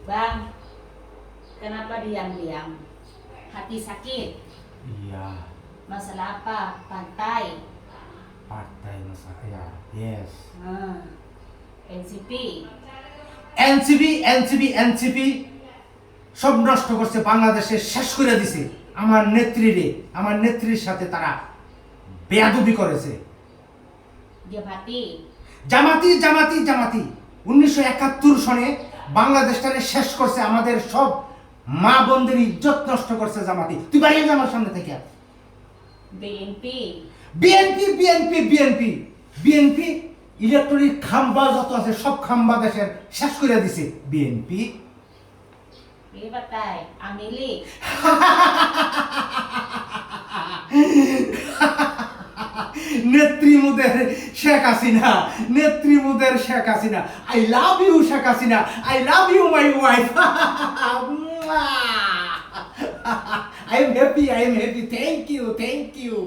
Bang, kenapa diam-diam? Hati sakit? Iya, Masalah apa? Pantai? partai masa ya. Yes. NCP? NCP সব নষ্ট করছে, বাংলাদেশে শেষ করে দিছে। আমার নেত্রীর সাথে তারা বেয়াদবি করেছে। Jabati? জামাতি 1971 সনে বাংলাদেশটাকে শেষ করছে, আমাদের সব মা বোনদের ইজ্জত নষ্ট করছে জামাতি। তুই বাইরে যা আমার সামনে থেকে। BNP? বিএনপি ইলেকট্রনিক খাম্বা যত আছে সব খাম্বা দেশের শেষ করে দিছে বিএনপি। Ini partai? Amili? নেত্রী মোদের Sheikh Hasina. I love you Sheikh Hasina, I love you my wife. I am happy, thank you.